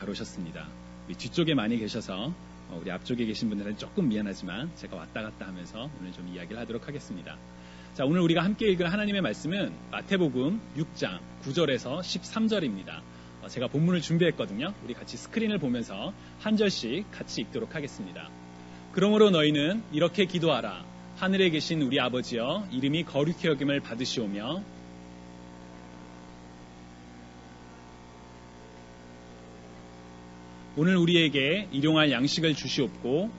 잘 오셨습니다. 우리 뒤쪽에 많이 계셔서 우리 앞쪽에 계신 분들은 조금 미안하지만 제가 왔다 갔다 하면서 오늘 좀 이야기를 하도록 하겠습니다. 자, 오늘 우리가 함께 읽을 하나님의 말씀은 마태복음 6장 9절에서 13절입니다. 제가 본문을 준비했거든요. 우리 같이 스크린을 보면서 한 절씩 같이 읽도록 하겠습니다. 그러므로 너희는 이렇게 기도하라. 하늘에 계신 우리 아버지여, 이름이 거룩히 여김을 받으시오며 오늘 우리에게 일용할 양식을 주시옵고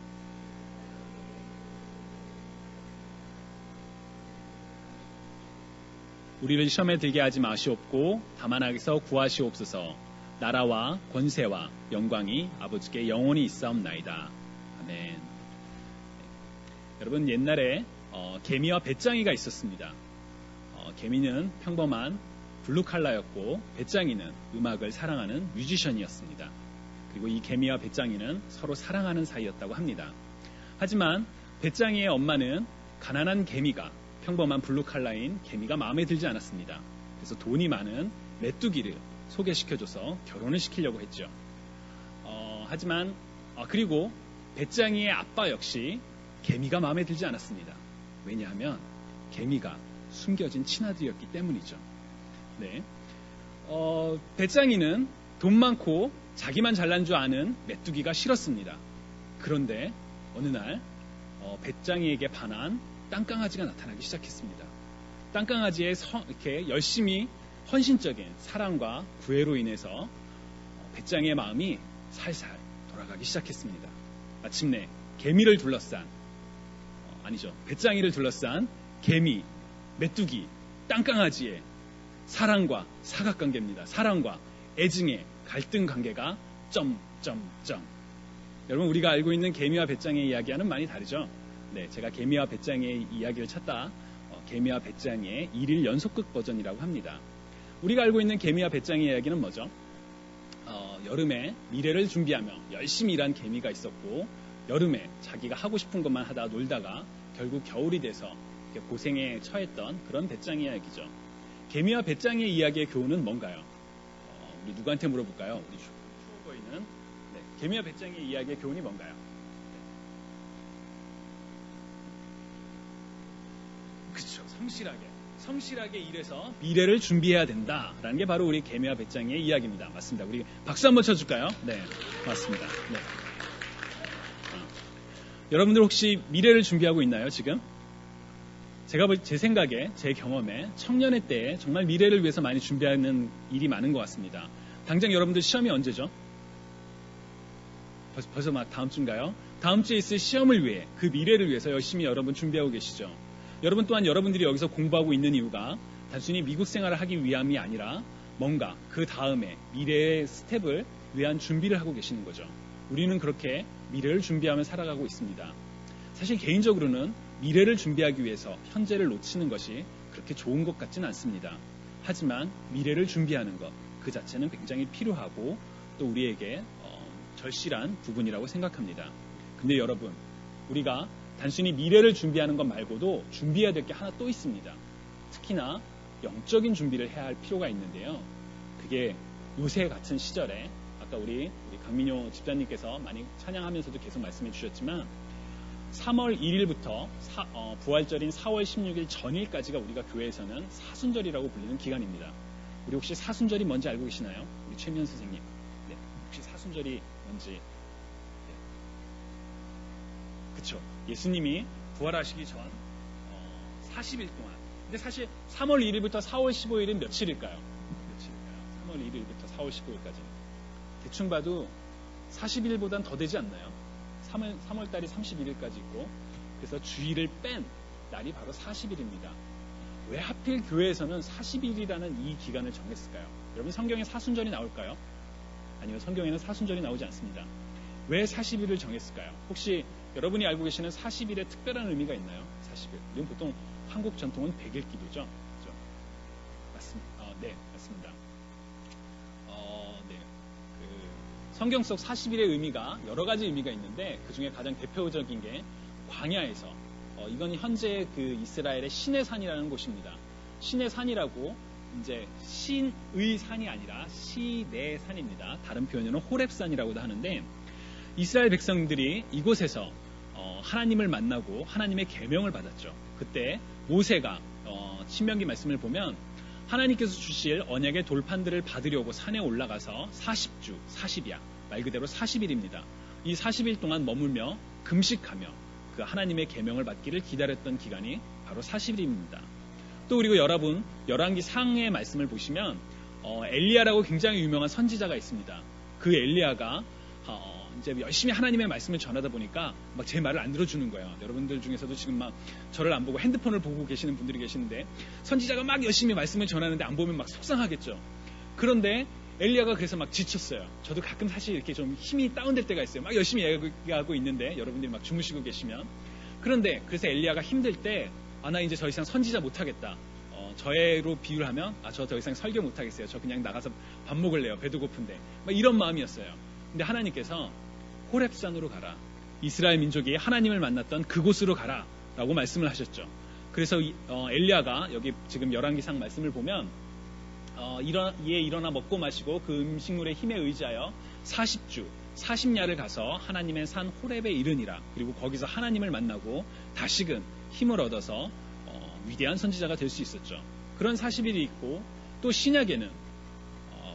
우리를 시험에 들게 하지 마시옵고 다만 악에서 구하시옵소서. 나라와 권세와 영광이 아버지께 영원히 있사옵나이다. 아멘. 여러분, 옛날에 개미와 배짱이가 있었습니다. 개미는 평범한 블루칼라였고 배짱이는 음악을 사랑하는 뮤지션이었습니다. 그리고 이 개미와 배짱이는 서로 사랑하는 사이였다고 합니다. 하지만 배짱이의 엄마는 가난한 개미가, 평범한 블루칼라인 개미가 마음에 들지 않았습니다. 그래서 돈이 많은 메뚜기를 소개시켜줘서 결혼을 시키려고 했죠. 하지만 그리고 배짱이의 아빠 역시 개미가 마음에 들지 않았습니다. 왜냐하면 개미가 숨겨진 친아들이었기 때문이죠. 네. 배짱이는 돈 많고 자기만 잘난 줄 아는 메뚜기가 싫었습니다. 그런데 어느 날 배짱이에게 반한 땅강아지가 나타나기 시작했습니다. 땅강아지의 이렇게 열심히 헌신적인 사랑과 구애로 인해서 배짱이의 마음이 살살 돌아가기 시작했습니다. 마침내 개미를 둘러싼 배짱이를 둘러싼 개미, 메뚜기, 땅강아지의 사랑과 사각관계입니다. 사랑과 애증의 갈등 관계가 점점점. 여러분, 우리가 알고 있는 개미와 배짱이의 이야기와는 많이 다르죠? 네, 제가 개미와 배짱이의 이야기를 찾다 개미와 배짱이의 1일 연속극 버전이라고 합니다. 우리가 알고 있는 개미와 배짱이의 이야기는 뭐죠? 여름에 미래를 준비하며 열심히 일한 개미가 있었고, 여름에 자기가 하고 싶은 것만 하다 놀다가 결국 겨울이 돼서 고생에 처했던 그런 배짱이 이야기죠. 개미와 배짱이의 이야기의 교훈은 뭔가요? 우리 누구한테 물어볼까요? 우리 추워 보이는 개미와 배짱이의 이야기의 교훈이 뭔가요? 그렇죠. 성실하게 일해서 미래를 준비해야 된다라는 게 바로 우리 개미와 배짱이의 이야기입니다. 맞습니다. 우리 박수 한번 쳐줄까요? 네, 맞습니다. 네. 여러분들 혹시 미래를 준비하고 있나요, 지금? 제가 제 생각에, 제 경험에 청년의 때에 정말 미래를 위해서 많이 준비하는 일이 많은 것 같습니다. 당장 여러분들 시험이 언제죠? 벌써 막 다음 주인가요? 다음 주에 있을 시험을 위해, 그 미래를 위해서 열심히 여러분 준비하고 계시죠? 여러분 또한 여러분들이 여기서 공부하고 있는 이유가 단순히 미국 생활을 하기 위함이 아니라 뭔가 그 다음에 미래의 스텝을 위한 준비를 하고 계시는 거죠. 우리는 그렇게 미래를 준비하며 살아가고 있습니다. 사실 개인적으로는 미래를 준비하기 위해서 현재를 놓치는 것이 그렇게 좋은 것 같지는 않습니다. 하지만 미래를 준비하는 것 그 자체는 굉장히 필요하고 또 우리에게 절실한 부분이라고 생각합니다. 근데 여러분, 우리가 단순히 미래를 준비하는 것 말고도 준비해야 될 게 하나 또 있습니다. 특히나 영적인 준비를 해야 할 필요가 있는데요. 그게 요새 같은 시절에 아까 우리 강민효 집사님께서 많이 찬양하면서도 계속 말씀해 주셨지만 3월 1일부터 부활절인 4월 16일 전일까지가 우리가 교회에서는 사순절이라고 불리는 기간입니다. 우리 혹시 사순절이 뭔지 알고 계시나요? 우리 최미연 선생님. 네, 혹시 사순절이 뭔지. 네. 그쵸. 예수님이 부활하시기 전 40일 동안. 근데 사실 3월 1일부터 4월 15일은 며칠일까요? 3월 1일부터 4월 15일까지. 대충 봐도 40일보단 더 되지 않나요? 3월 달이 31일까지 있고, 그래서 주일을 뺀 날이 바로 40일입니다. 왜 하필 교회에서는 40일이라는 이 기간을 정했을까요? 여러분, 성경에 사순절이 나올까요? 아니면 성경에는 사순절이 나오지 않습니다. 왜 40일을 정했을까요? 혹시 여러분이 알고 계시는 40일에 특별한 의미가 있나요? 40일. 우리는 보통 한국 전통은 100일 기도죠. 그렇죠? 맞습니다. 네, 맞습니다. 네. 성경 속 40일의 의미가 여러 가지 의미가 있는데 그 중에 가장 대표적인 게 광야에서 이건 현재 그 이스라엘의 시내산이라는 곳입니다. 시내산이라고 이제 신의 산이 아니라 시내 산입니다. 다른 표현으로는 호렙산이라고도 하는데 이스라엘 백성들이 이곳에서 하나님을 만나고 하나님의 계명을 받았죠. 그때 모세가 신명기 말씀을 보면 하나님께서 주실 언약의 돌판들을 받으려고 산에 올라가서 40주, 40야, 말 그대로 40일입니다. 이 40일 동안 머물며 금식하며 그 하나님의 계명을 받기를 기다렸던 기간이 바로 40일입니다. 또 그리고 여러분 열왕기 상의 말씀을 보시면 엘리야라고 굉장히 유명한 선지자가 있습니다. 그 엘리야가 이제 열심히 하나님의 말씀을 전하다 보니까 막 제 말을 안 들어주는 거예요. 여러분들 중에서도 지금 막 저를 안 보고 핸드폰을 보고 계시는 분들이 계시는데 선지자가 막 열심히 말씀을 전하는데 안 보면 막 속상하겠죠. 그런데 엘리야가 그래서 막 지쳤어요. 저도 가끔 사실 이렇게 좀 힘이 다운될 때가 있어요. 막 열심히 얘기하고 있는데 여러분들이 막 주무시고 계시면. 그런데 그래서 엘리야가 힘들 때 나 이제 더 이상 선지자 못하겠다. 저애로 비유를 하면 저 더 이상 설교 못하겠어요. 저 그냥 나가서 밥 먹을래요. 배도 고픈데. 막 이런 마음이었어요. 근데 하나님께서 호렙산으로 가라. 이스라엘 민족이 하나님을 만났던 그곳으로 가라 라고 말씀을 하셨죠. 그래서 엘리야가 여기 지금 열왕기상 말씀을 보면 이에 일어나 먹고 마시고 그 음식물의 힘에 의지하여 40주 40야를 가서 하나님의 산 호렙에 이르니라. 그리고 거기서 하나님을 만나고 다시금 힘을 얻어서 위대한 선지자가 될 수 있었죠. 그런 40일이 있고 또 신약에는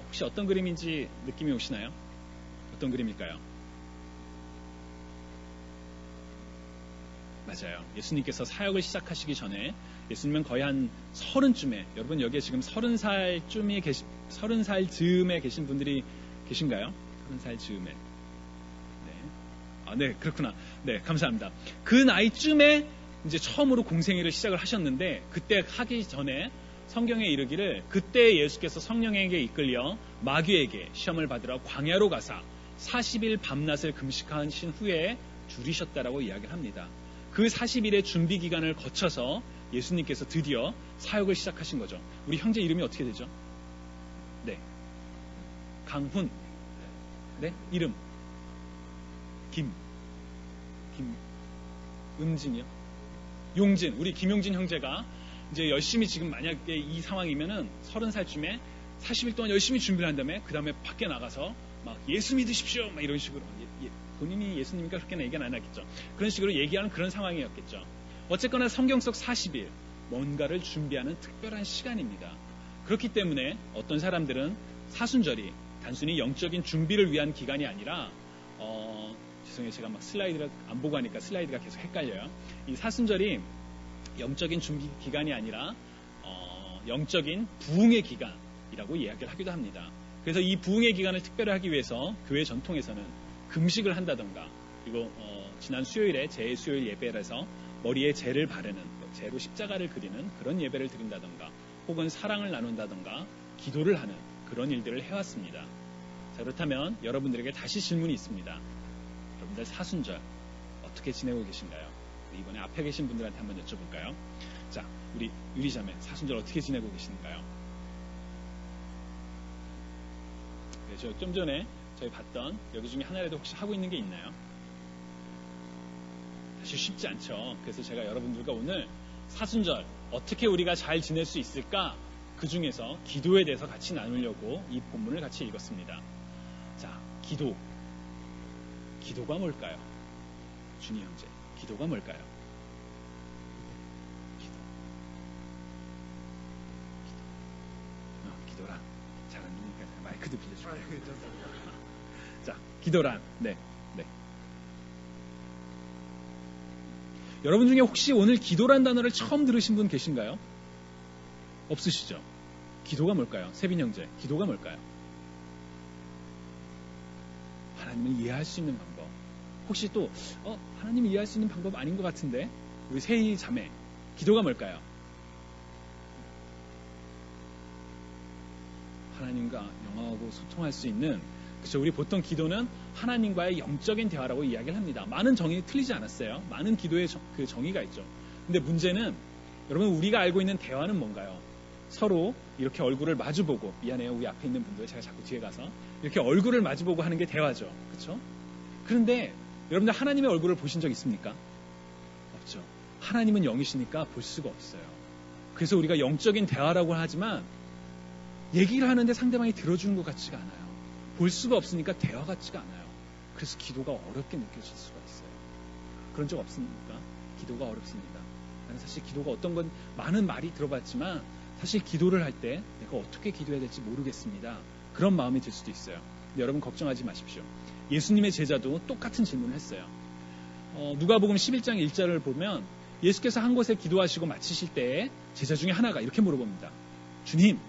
혹시 어떤 그림인지 느낌이 오시나요? 어떤 그림일까요? 맞아요. 예수님께서 사역을 시작하시기 전에 예수님은 거의 한 30쯤에 여러분 여기에 지금 30살 즈음에 계신 분들이 계신가요? 30살 즈음에. 네, 그렇구나. 네, 감사합니다. 그 나이쯤에 이제 처음으로 공생애를 시작을 하셨는데 그때 하기 전에 성경에 이르기를 그때 예수께서 성령에게 이끌려 마귀에게 시험을 받으러 광야로 가사 40일 밤낮을 금식하신 후에 줄이셨다라고 이야기를 합니다. 그 40일의 준비 기간을 거쳐서 예수님께서 드디어 사역을 시작하신 거죠. 우리 형제 이름이 어떻게 되죠? 네, 강훈. 네, 이름 은진이요? 용진. 우리 김용진 형제가 이제 열심히 지금 만약에 이 상황이면은 30살쯤에 40일 동안 열심히 준비를 한 다음에 그 다음에 밖에 나가서 막 예수 믿으십시오 막 이런 식으로 본인이 예수님이니까 그렇게는 얘기는 안 하겠죠. 그런 식으로 얘기하는 그런 상황이었겠죠. 어쨌거나 성경 속 40일 뭔가를 준비하는 특별한 시간입니다. 그렇기 때문에 어떤 사람들은 사순절이 단순히 영적인 준비를 위한 기간이 아니라 죄송해요. 제가 막 슬라이드를 안 보고 하니까 슬라이드가 계속 헷갈려요. 이 사순절이 영적인 준비 기간이 아니라 영적인 부흥의 기간이라고 이야기를 하기도 합니다. 그래서 이 부흥의 기간을 특별히 하기 위해서 교회 전통에서는 금식을 한다던가 그리고 지난 수요일에 제2수요일 예배라서 머리에 재를 바르는 재로 십자가를 그리는 그런 예배를 드린다던가 혹은 사랑을 나눈다던가 기도를 하는 그런 일들을 해왔습니다. 자, 그렇다면 여러분들에게 다시 질문이 있습니다. 여러분들 사순절 어떻게 지내고 계신가요? 이번에 앞에 계신 분들한테 한번 여쭤볼까요? 자, 우리 유리자매 사순절 어떻게 지내고 계신가요? 네, 저 좀 전에 저희 봤던 여기 중에 하나라도 혹시 하고 있는 게 있나요? 사실 쉽지 않죠. 그래서 제가 여러분들과 오늘 사순절 어떻게 우리가 잘 지낼 수 있을까? 그 중에서 기도에 대해서 같이 나누려고 이 본문을 같이 읽었습니다. 자, 기도가 뭘까요? 준이 형제, 기도가 뭘까요? 기도란 잘 안 들리니까 마이크도 빌려줄게요. 자, 기도란 네. 여러분 중에 혹시 오늘 기도란 단어를 처음 들으신 분 계신가요? 없으시죠? 기도가 뭘까요? 세빈 형제, 기도가 뭘까요? 하나님을 이해할 수 있는 방법. 혹시 또 하나님을 이해할 수 있는 방법 아닌 것 같은데 우리 세희 자매, 기도가 뭘까요? 하나님과 영하고 소통할 수 있는 그렇죠. 우리 보통 기도는 하나님과의 영적인 대화라고 이야기를 합니다. 많은 정의 틀리지 않았어요. 많은 기도의 그 정의가 있죠. 근데 문제는 여러분 우리가 알고 있는 대화는 뭔가요? 서로 이렇게 얼굴을 마주보고 미안해요. 우리 앞에 있는 분들 제가 자꾸 뒤에 가서 이렇게 얼굴을 마주보고 하는 게 대화죠. 그렇죠? 그런데 여러분들 하나님의 얼굴을 보신 적 있습니까? 없죠. 하나님은 영이시니까 볼 수가 없어요. 그래서 우리가 영적인 대화라고 하지만 얘기를 하는데 상대방이 들어주는 것 같지가 않아요. 볼 수가 없으니까 대화 같지가 않아요. 그래서 기도가 어렵게 느껴질 수가 있어요. 그런 적 없습니까? 기도가 어렵습니다. 나는 사실 기도가 어떤 건 많은 말이 들어봤지만 사실 기도를 할 때 내가 어떻게 기도해야 될지 모르겠습니다. 그런 마음이 들 수도 있어요. 근데 여러분 걱정하지 마십시오. 예수님의 제자도 똑같은 질문을 했어요. 누가복음 11장 1절을 보면 예수께서 한 곳에 기도하시고 마치실 때에 제자 중에 하나가 이렇게 물어봅니다. 주님,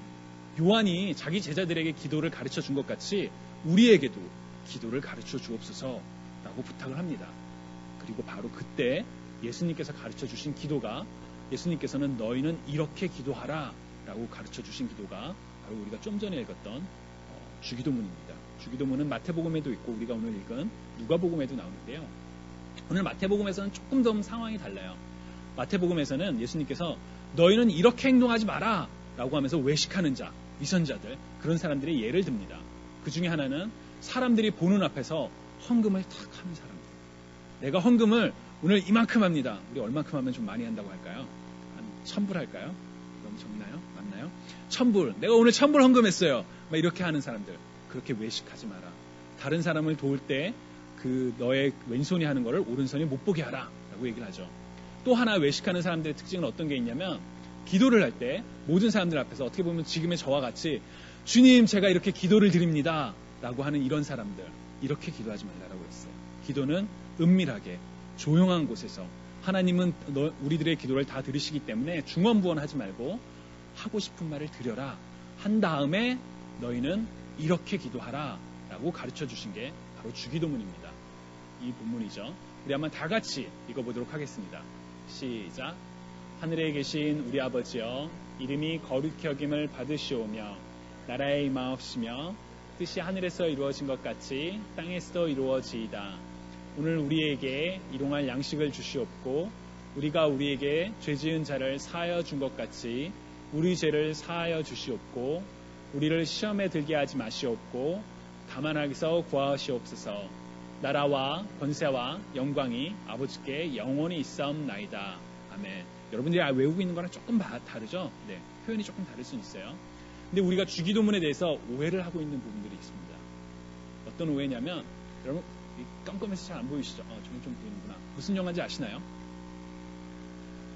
요한이 자기 제자들에게 기도를 가르쳐 준 것 같이 우리에게도 기도를 가르쳐 주옵소서라고 부탁을 합니다. 그리고 바로 그때 예수님께서 가르쳐 주신 기도가, 예수님께서는 너희는 이렇게 기도하라 라고 가르쳐 주신 기도가 바로 우리가 좀 전에 읽었던 주기도문입니다. 주기도문은 마태복음에도 있고 우리가 오늘 읽은 누가복음에도 나오는데요. 오늘 마태복음에서는 조금 더 상황이 달라요. 마태복음에서는 예수님께서 너희는 이렇게 행동하지 마라 라고 하면서 외식하는 자, 위선자들, 그런 사람들의 예를 듭니다. 그 중에 하나는 사람들이 보는 앞에서 헌금을 탁 하는 사람들. 내가 헌금을 오늘 이만큼 합니다. 우리 얼만큼 하면 좀 많이 한다고 할까요? 한 1000불 할까요? 너무 적나요? 맞나요? 1000불. 내가 오늘 1000불 헌금했어요. 막 이렇게 하는 사람들. 그렇게 외식하지 마라. 다른 사람을 도울 때 그 너의 왼손이 하는 거를 오른손이 못 보게 하라 라고 얘기를 하죠. 또 하나 외식하는 사람들의 특징은 어떤 게 있냐면 기도를 할 때 모든 사람들 앞에서 어떻게 보면 지금의 저와 같이 주님 제가 이렇게 기도를 드립니다 라고 하는 이런 사람들, 이렇게 기도하지 말라고 했어요. 기도는 은밀하게 조용한 곳에서, 하나님은 우리들의 기도를 다 들으시기 때문에 중언부언하지 말고 하고 싶은 말을 드려라 한 다음에 너희는 이렇게 기도하라 라고 가르쳐 주신 게 바로 주기도문입니다. 이 본문이죠. 우리 한번 다 같이 읽어보도록 하겠습니다. 시작. 하늘에 계신 우리 아버지여, 이름이 거룩히 여김을 받으시오며 나라의 임하옵시며 뜻이 하늘에서 이루어진 것 같이 땅에서도 이루어지이다. 오늘 우리에게 일용할 양식을 주시옵고 우리가 우리에게 죄 지은 자를 사하여 준 것 같이 우리 죄를 사하여 주시옵고 우리를 시험에 들게 하지 마시옵고 다만 악에서 구하시옵소서. 나라와 권세와 영광이 아버지께 영원히 있사옵나이다. 아멘. 여러분들이 외우고 있는 거랑 조금 다르죠? 네, 표현이 조금 다를 수는 있어요. 근데 우리가 주기도문에 대해서 오해를 하고 있는 부분들이 있습니다. 어떤 오해냐면, 여러분 깜깜해서 잘 안 보이시죠? 저는 좀 보이는구나. 무슨 영화인지 아시나요?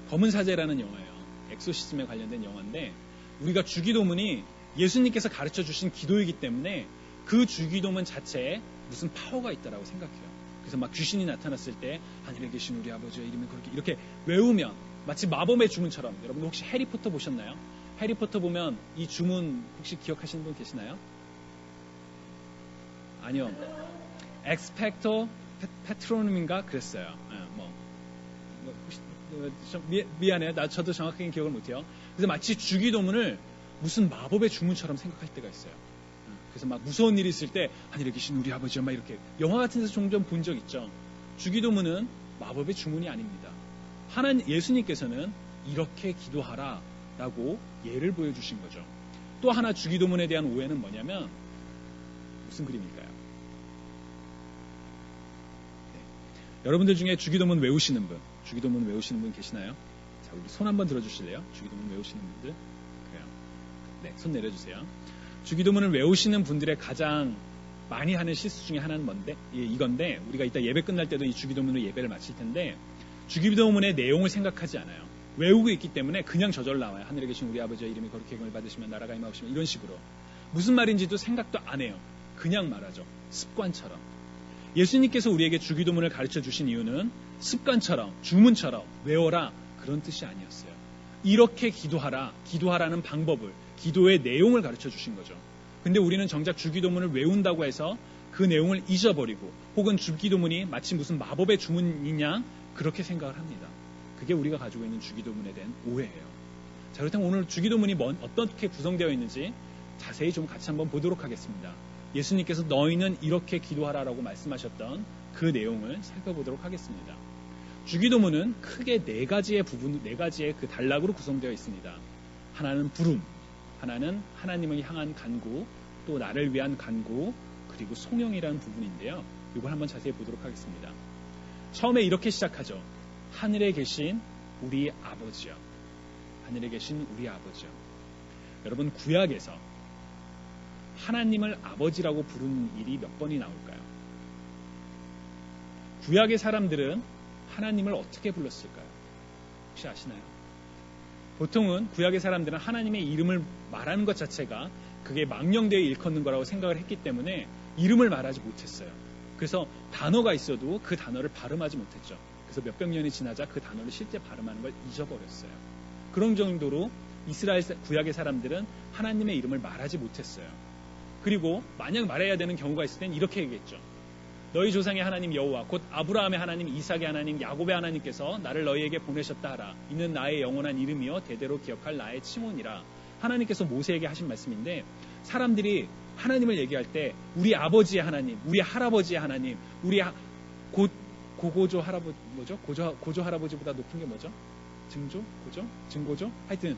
검은 사제라는 영화예요. 엑소시즘에 관련된 영화인데, 우리가 주기도문이 예수님께서 가르쳐 주신 기도이기 때문에 그 주기도문 자체에 무슨 파워가 있다라고 생각해요. 그래서 막 귀신이 나타났을 때 하늘에 계신 우리 아버지의 이름이 그렇게 이렇게 외우면 마치 마법의 주문처럼. 여러분 혹시 해리포터 보셨나요? 해리포터 보면 이 주문 혹시 기억하시는 분 계시나요? 아니요. 엑스펙토 페트로눔인가 그랬어요. 혹시, 미안해요. 저도 정확하게 기억을 못해요. 그래서 마치 주기도문을 무슨 마법의 주문처럼 생각할 때가 있어요. 그래서 막 무서운 일이 있을 때 하늘에 계신 우리 아버지요 막 이렇게 영화 같은 데서 종종 본 적 있죠. 주기도문은 마법의 주문이 아닙니다. 예수님께서는 이렇게 기도하라 라고 예를 보여주신 거죠. 또 하나 주기도문에 대한 오해는 뭐냐면 무슨 그림일까요? 네. 여러분들 중에 주기도문 외우시는 분 계시나요? 자, 우리 손 한번 들어주실래요? 주기도문 외우시는 분들? 그래요. 네, 손 내려주세요. 주기도문을 외우시는 분들의 가장 많이 하는 실수 중에 하나는 이건데 우리가 이따 예배 끝날 때도 이 주기도문으로 예배를 마칠 텐데 주기도문의 내용을 생각하지 않아요. 외우고 있기 때문에 그냥 저절로 나와요. 하늘에 계신 우리 아버지의 이름이 거룩히 여김을 받으시면 나라가 임하옵시면 이런 식으로 무슨 말인지도 생각도 안 해요. 그냥 말하죠. 습관처럼. 예수님께서 우리에게 주기도문을 가르쳐 주신 이유는 습관처럼 주문처럼 외워라 그런 뜻이 아니었어요. 이렇게 기도하라는 방법을, 기도의 내용을 가르쳐 주신 거죠. 근데 우리는 정작 주기도문을 외운다고 해서 그 내용을 잊어버리고 혹은 주기도문이 마치 무슨 마법의 주문이냐 그렇게 생각을 합니다. 그게 우리가 가지고 있는 주기도문에 대한 오해예요. 자, 그렇다면 오늘 주기도문이 어떻게 구성되어 있는지 자세히 좀 같이 한번 보도록 하겠습니다. 예수님께서 너희는 이렇게 기도하라라고 말씀하셨던 그 내용을 살펴보도록 하겠습니다. 주기도문은 크게 네 가지의 그 단락으로 구성되어 있습니다. 하나는 부름, 하나는 하나님을 향한 간구, 또 나를 위한 간구, 그리고 송영이라는 부분인데요. 이걸 한번 자세히 보도록 하겠습니다. 처음에 이렇게 시작하죠. 하늘에 계신 우리 아버지요. 하늘에 계신 우리 아버지요. 여러분 구약에서 하나님을 아버지라고 부르는 일이 몇 번이 나올까요? 구약의 사람들은 하나님을 어떻게 불렀을까요? 혹시 아시나요? 보통은 구약의 사람들은 하나님의 이름을 말하는 것 자체가 그게 망령되어 일컫는 거라고 생각을 했기 때문에 이름을 말하지 못했어요. 그래서 단어가 있어도 그 단어를 발음하지 못했죠. 그래서 몇백 년이 지나자 그 단어를 실제 발음하는 걸 잊어버렸어요. 그런 정도로 이스라엘 구약의 사람들은 하나님의 이름을 말하지 못했어요. 그리고 만약 말해야 되는 경우가 있을 땐 이렇게 얘기했죠. 너희 조상의 하나님 여호와 곧 아브라함의 하나님, 이삭의 하나님, 야곱의 하나님께서 나를 너희에게 보내셨다 하라. 이는 나의 영원한 이름이요 대대로 기억할 나의 칭혼이라. 하나님께서 모세에게 하신 말씀인데, 사람들이 하나님을 얘기할 때 우리 아버지의 하나님, 우리 할아버지의 하나님, 우리 고고조 할아버지 뭐죠? 고조 할아버지보다 높은 게 뭐죠? 증조? 고조? 증고조? 하여튼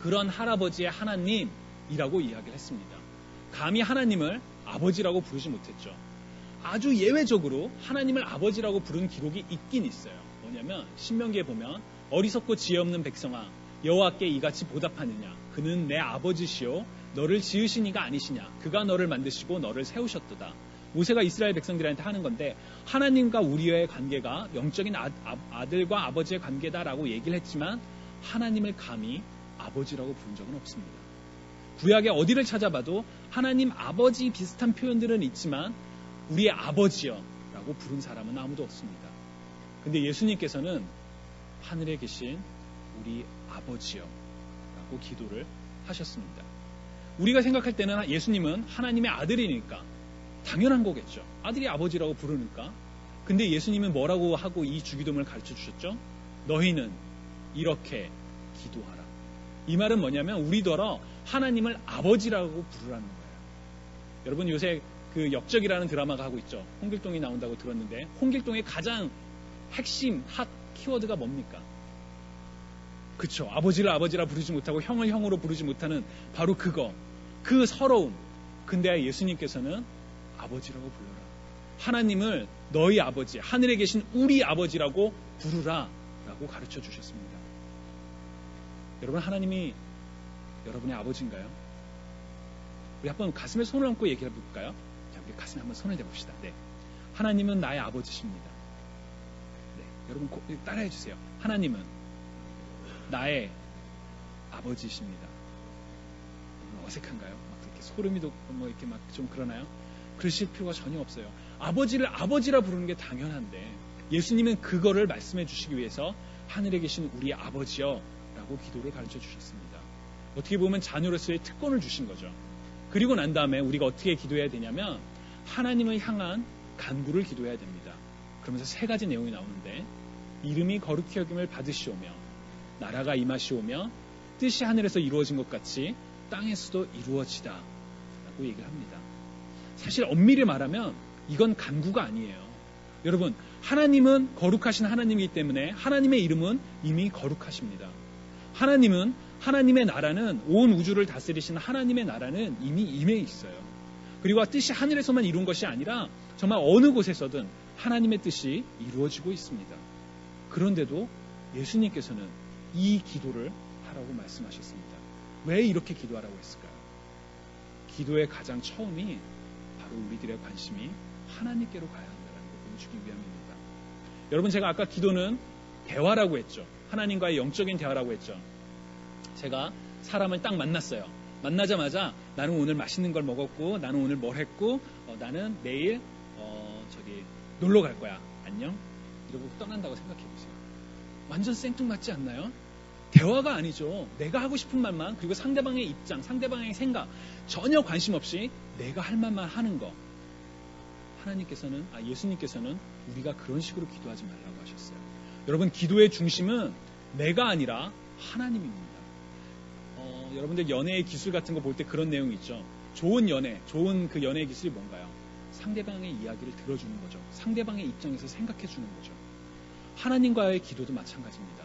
그런 할아버지의 하나님이라고 이야기를 했습니다. 감히 하나님을 아버지라고 부르지 못했죠. 아주 예외적으로 하나님을 아버지라고 부른 기록이 있긴 있어요. 뭐냐면 신명기에 보면 어리석고 지혜 없는 백성아 여호와께 이같이 보답하느냐. 그는 내 아버지시요 너를 지으신 이가 아니시냐. 그가 너를 만드시고 너를 세우셨도다. 모세가 이스라엘 백성들한테 하는 건데, 하나님과 우리의 관계가 영적인 아들과 아버지의 관계다라고 얘기를 했지만 하나님을 감히 아버지라고 부른 적은 없습니다. 구약의 어디를 찾아봐도 하나님 아버지 비슷한 표현들은 있지만 우리의 아버지여 라고 부른 사람은 아무도 없습니다. 근데 예수님께서는 하늘에 계신 우리 아버지여 라고 기도를 하셨습니다. 우리가 생각할 때는 예수님은 하나님의 아들이니까 당연한 거겠죠. 아들이 아버지라고 부르니까. 근데 예수님은 뭐라고 하고 이 주기도문을 가르쳐 주셨죠? 너희는 이렇게 기도하라. 이 말은 뭐냐면 우리더러 하나님을 아버지라고 부르라는 거예요. 여러분 요새 그 역적이라는 드라마가 하고 있죠. 홍길동이 나온다고 들었는데 홍길동의 가장 핵심 핫 키워드가 뭡니까? 그쵸. 아버지를 아버지라 부르지 못하고 형을 형으로 부르지 못하는 바로 그거. 그 서러움. 근데 예수님께서는 아버지라고 불러라. 하나님을 너희 아버지, 하늘에 계신 우리 아버지라고 부르라 라고 가르쳐 주셨습니다. 여러분 하나님이 여러분의 아버지인가요? 우리 한번 가슴에 손을 얹고 얘기해 볼까요? 자, 우리 가슴에 한번 손을 대봅시다. 네. 하나님은 나의 아버지십니다. 네. 여러분 따라해 주세요. 하나님은 나의 아버지십니다. 어색한가요? 막 이렇게 소름이 돋고 뭐 이렇게 막 좀 그러나요? 그러실 필요가 전혀 없어요. 아버지를 아버지라 부르는 게 당연한데 예수님은 그거를 말씀해 주시기 위해서 하늘에 계신 우리 아버지여 라고 기도를 가르쳐 주셨습니다. 어떻게 보면 자녀로서의 특권을 주신 거죠. 그리고 난 다음에 우리가 어떻게 기도해야 되냐면 하나님을 향한 간구를 기도해야 됩니다. 그러면서 세 가지 내용이 나오는데 이름이 거룩히 여김을 받으시오며 나라가 임하시오며 뜻이 하늘에서 이루어진 것 같이 땅에서도 이루어지다 라고 얘기를 합니다. 사실 엄밀히 말하면 이건 간구가 아니에요. 여러분 하나님은 거룩하신 하나님이기 때문에 하나님의 이름은 이미 거룩하십니다. 하나님은 하나님의 나라는 온 우주를 다스리시는 하나님의 나라는 이미 임해 있어요. 그리고 뜻이 하늘에서만 이룬 것이 아니라 정말 어느 곳에서든 하나님의 뜻이 이루어지고 있습니다. 그런데도 예수님께서는 이 기도를 하라고 말씀하셨습니다. 왜 이렇게 기도하라고 했을까요? 기도의 가장 처음이 바로 우리들의 관심이 하나님께로 가야 한다는 걸 보여주기 위함입니다. 여러분 제가 아까 기도는 대화라고 했죠. 하나님과의 영적인 대화라고 했죠. 제가 사람을 딱 만났어요. 만나자마자 나는 오늘 맛있는 걸 먹었고 나는 오늘 뭘 했고 나는 내일 놀러 갈 거야. 안녕. 이러고 떠난다고 생각해 보세요. 완전 생뚱맞지 않나요? 대화가 아니죠. 내가 하고 싶은 말만 그리고 상대방의 입장, 상대방의 생각 전혀 관심 없이 내가 할 말만 하는 거. 예수님께서는 우리가 그런 식으로 기도하지 말라고 하셨어요. 여러분 기도의 중심은 내가 아니라 하나님입니다. 여러분들 연애의 기술 같은 거 볼 때 그런 내용이 있죠. 좋은 그 연애의 기술이 뭔가요? 상대방의 이야기를 들어주는 거죠. 상대방의 입장에서 생각해 주는 거죠. 하나님과의 기도도 마찬가지입니다.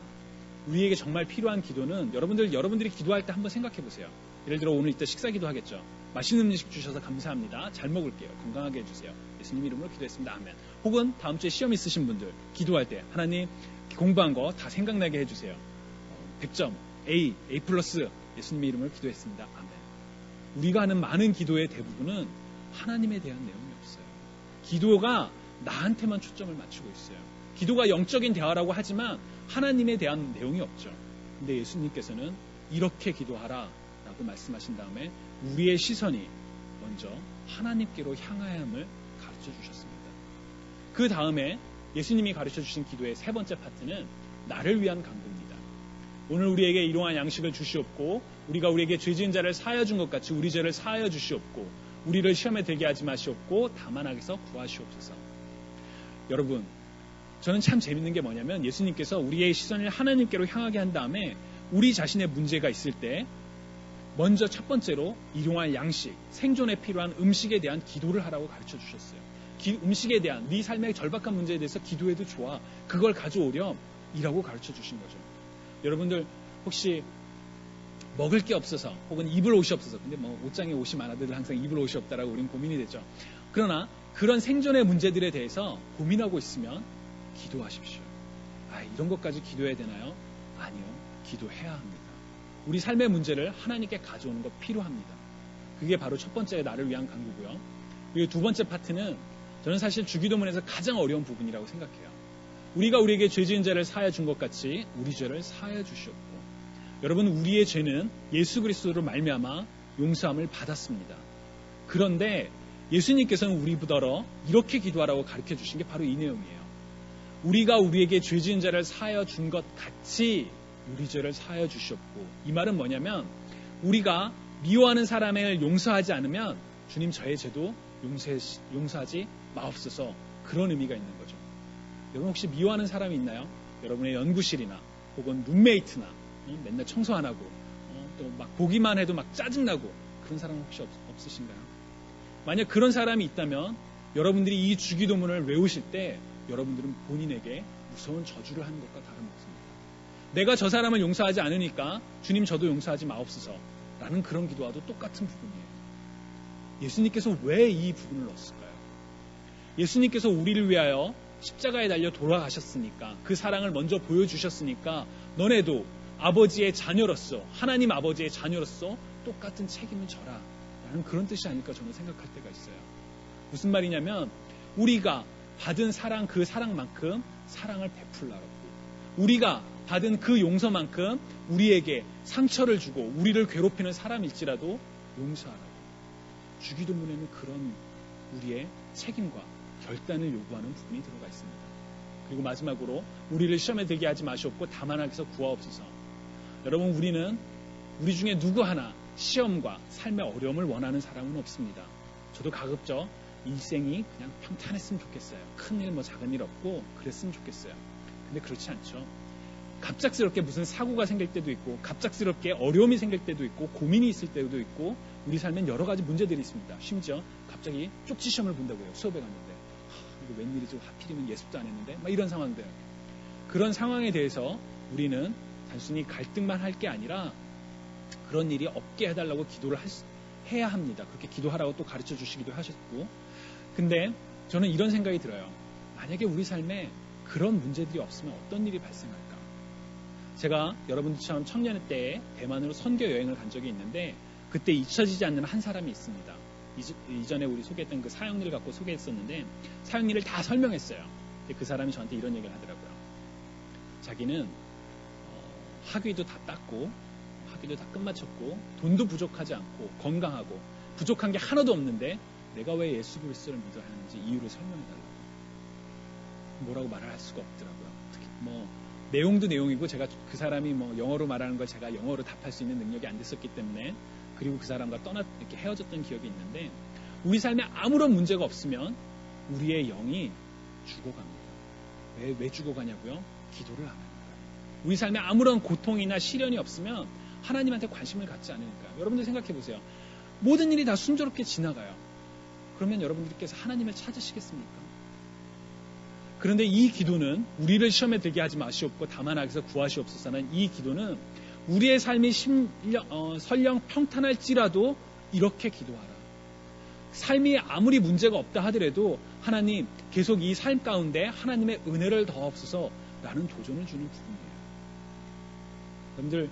우리에게 정말 필요한 기도는 여러분들이 기도할 때 한번 생각해 보세요. 예를 들어 오늘 이따 식사 기도하겠죠. 맛있는 음식 주셔서 감사합니다. 잘 먹을게요. 건강하게 해주세요. 예수님 이름으로 기도했습니다. 아멘. 혹은 다음 주에 시험 있으신 분들 기도할 때 하나님 공부한 거 다 생각나게 해주세요. 100점 A 플러스 예수님의 이름으로 기도했습니다. 아멘. 우리가 하는 많은 기도의 대부분은 하나님에 대한 내용이 없어요. 기도가 나한테만 초점을 맞추고 있어요. 기도가 영적인 대화라고 하지만 하나님에 대한 내용이 없죠. 근데 예수님께서는 이렇게 기도하라 라고 말씀하신 다음에 우리의 시선이 먼저 하나님께로 향해야 함을 가르쳐 주셨습니다. 그 다음에 예수님이 가르쳐 주신 기도의 세 번째 파트는 나를 위한 간구입니다. 오늘 우리에게 일용할 양식을 주시옵고 우리가 우리에게 죄 지은 자를 사하여 준 것 같이 우리 죄를 사하여 주시옵고 우리를 시험에 들게 하지 마시옵고 다만 악에서 구하시옵소서. 여러분, 저는 참 재밌는 게 뭐냐면 예수님께서 우리의 시선을 하나님께로 향하게 한 다음에 우리 자신의 문제가 있을 때 먼저 첫 번째로 일용할 양식, 생존에 필요한 음식에 대한 기도를 하라고 가르쳐 주셨어요. 음식에 대한 네 삶의 절박한 문제에 대해서 기도해도 좋아. 그걸 가져오렴 이라고 가르쳐 주신 거죠. 여러분들 혹시 먹을 게 없어서 혹은 입을 옷이 없어서 근데 뭐 옷장에 옷이 많아도 항상 입을 옷이 없다라고 우리는 고민이 되죠. 그러나 그런 생존의 문제들에 대해서 고민하고 있으면 기도하십시오. 이런 것까지 기도해야 되나요? 아니요. 기도해야 합니다. 우리 삶의 문제를 하나님께 가져오는 것 필요합니다. 그게 바로 첫 번째 나를 위한 간구고요. 그리고 두 번째 파트는 저는 사실 주기도문에서 가장 어려운 부분이라고 생각해요. 우리가 우리에게 죄 지은 자를 사하여 준 것 같이 우리 죄를 사하여 주시옵고 여러분 우리의 죄는 예수 그리스도로 말미암아 용서함을 받았습니다. 그런데 예수님께서는 우리보다로 이렇게 기도하라고 가르쳐 주신 게 바로 이 내용이에요. 우리가 우리에게 죄 지은 자를 사하여 준 것 같이 우리 죄를 사하여 주시옵고 이 말은 뭐냐면 우리가 미워하는 사람을 용서하지 않으면 주님 저의 죄도 용서하지 마옵소서 그런 의미가 있는 거죠. 여러분 혹시 미워하는 사람이 있나요? 여러분의 연구실이나 혹은 룸메이트나 맨날 청소 안 하고 또 막 보기만 해도 막 짜증나고 그런 사람 혹시 없으신가요? 만약 그런 사람이 있다면 여러분들이 이 주기도문을 외우실 때 여러분들은 본인에게 무서운 저주를 하는 것과 다름없습니다. 내가 저 사람을 용서하지 않으니까 주님 저도 용서하지 마옵소서 라는 그런 기도와도 똑같은 부분이에요. 예수님께서 왜 이 부분을 넣었을까요? 예수님께서 우리를 위하여 십자가에 달려 돌아가셨으니까 그 사랑을 먼저 보여주셨으니까 너네도 아버지의 자녀로서 하나님 아버지의 자녀로서 똑같은 책임을 져라 라는 그런 뜻이 아닐까 저는 생각할 때가 있어요. 무슨 말이냐면 우리가 받은 사랑 그 사랑만큼 사랑을 베풀라고 우리가 받은 그 용서만큼 우리에게 상처를 주고 우리를 괴롭히는 사람일지라도 용서하라고 주기도문에는 그런 우리의 책임과 결단을 요구하는 부분이 들어가 있습니다. 그리고 마지막으로 우리를 시험에 들게 하지 마시옵고 다만 악에서 구하옵소서. 여러분 우리는 우리 중에 누구 하나 시험과 삶의 어려움을 원하는 사람은 없습니다. 저도 가급적 일생이 그냥 평탄했으면 좋겠어요. 큰일 뭐 작은 일 없고 그랬으면 좋겠어요. 근데 그렇지 않죠. 갑작스럽게 무슨 사고가 생길 때도 있고 갑작스럽게 어려움이 생길 때도 있고 고민이 있을 때도 있고 우리 삶엔 여러 가지 문제들이 있습니다. 심지어 갑자기 쪽지 시험을 본다고요. 수업에 갔는데 이거 웬일이죠? 하필이면 예습도 안 했는데 막 이런 상황들. 그런 상황에 대해서 우리는 단순히 갈등만 할 게 아니라 그런 일이 없게 해달라고 기도를 해야 합니다. 그렇게 기도하라고 또 가르쳐 주시기도 하셨고 근데 저는 이런 생각이 들어요. 만약에 우리 삶에 그런 문제들이 없으면 어떤 일이 발생할까? 제가 여러분들처럼 청년 때에 대만으로 선교 여행을 간 적이 있는데 그때 잊혀지지 않는 한 사람이 있습니다. 이전에 우리 소개했던 그 사형리를 갖고 소개했었는데 사형리를 다 설명했어요. 그 사람이 저한테 이런 얘기를 하더라고요. 자기는 학위도 다 땄고 학위도 다 끝마쳤고 돈도 부족하지 않고 건강하고 부족한 게 하나도 없는데 내가 왜 예수 그리스도를 믿어야 하는지 이유를 설명해달라고. 뭐라고 말을 할 수가 없더라고요. 특히 뭐 내용도 내용이고 제가 그 사람이 뭐 영어로 말하는 걸 제가 영어로 답할 수 있는 능력이 안 됐었기 때문에 그리고 그 사람과 이렇게 헤어졌던 기억이 있는데 우리 삶에 아무런 문제가 없으면 우리의 영이 죽어갑니다. 왜 죽어가냐고요? 기도를 안 하니까. 우리 삶에 아무런 고통이나 시련이 없으면 하나님한테 관심을 갖지 않으니까. 여러분들 생각해 보세요. 모든 일이 다 순조롭게 지나가요. 그러면 여러분들께서 하나님을 찾으시겠습니까? 그런데 이 기도는 우리를 시험에 들게 하지 마시옵고 다만 악에서 구하시옵소서는 이 기도는 우리의 삶이 설령 평탄할지라도 이렇게 기도하라. 삶이 아무리 문제가 없다 하더라도 하나님 계속 이 삶 가운데 하나님의 은혜를 더하옵소서라는 도전을 주는 부분이에요. 여러분들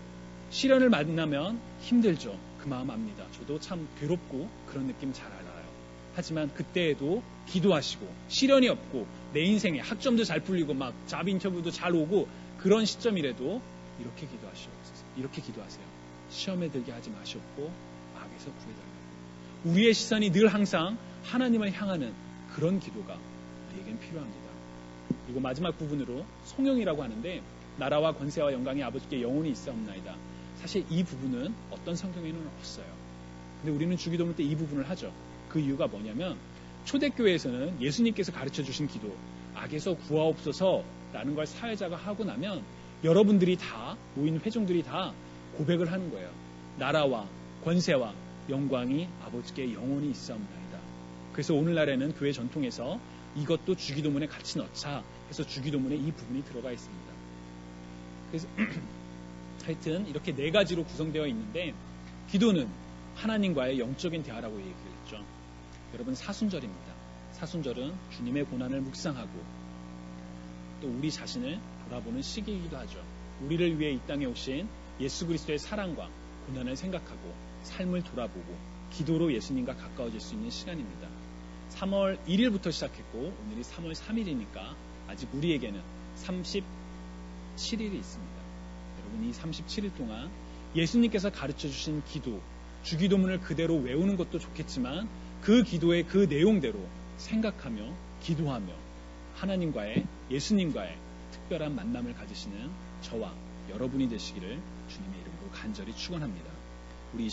시련을 만나면 힘들죠. 그 마음 압니다. 저도 참 괴롭고 그런 느낌 잘 알아요. 하지만 그때에도 기도하시고 시련이 없고 내 인생에 학점도 잘 풀리고 막 잡 인터뷰도 잘 오고 그런 시점이라도 이렇게 기도하시옵소서. 이렇게 기도하세요. 시험에 들게 하지 마시옵고 악에서 구해달라고. 우리의 시선이 늘 항상 하나님을 향하는 그런 기도가 우리에겐 필요합니다. 그리고 마지막 부분으로 송영이라고 하는데 나라와 권세와 영광이 아버지께 영원히 있사옵나이다. 사실 이 부분은 어떤 성경에는 없어요. 근데 우리는 주기도문 때 이 부분을 하죠. 그 이유가 뭐냐면 초대교회에서는 예수님께서 가르쳐 주신 기도 악에서 구하옵소서라는 걸 사회자가 하고 나면 여러분들이 다 모인 회중들이 다 고백을 하는 거예요. 나라와 권세와 영광이 아버지께 영원히 있사옵나이다. 그래서 오늘날에는 교회 전통에서 이것도 주기도문에 같이 넣자 해서 주기도문에 이 부분이 들어가 있습니다. 그래서 하여튼 이렇게 네 가지로 구성되어 있는데 기도는 하나님과의 영적인 대화라고 얘기를 했죠. 여러분 사순절입니다. 사순절은 주님의 고난을 묵상하고 또 우리 자신을 돌아보는 시기이기도 하죠. 우리를 위해 이 땅에 오신 예수 그리스도의 사랑과 고난을 생각하고 삶을 돌아보고 기도로 예수님과 가까워질 수 있는 시간입니다. 3월 1일부터 시작했고 오늘이 3월 3일이니까 아직 우리에게는 37일이 있습니다. 여러분 이 37일 동안 예수님께서 가르쳐 주신 기도, 주기도문을 그대로 외우는 것도 좋겠지만 그 기도의 그 내용대로 생각하며 기도하며 하나님과의 예수님과의 특별한 만남을 가지시는 저와 여러분이 되시기를 주님의 이름으로 간절히 축원합니다. 우리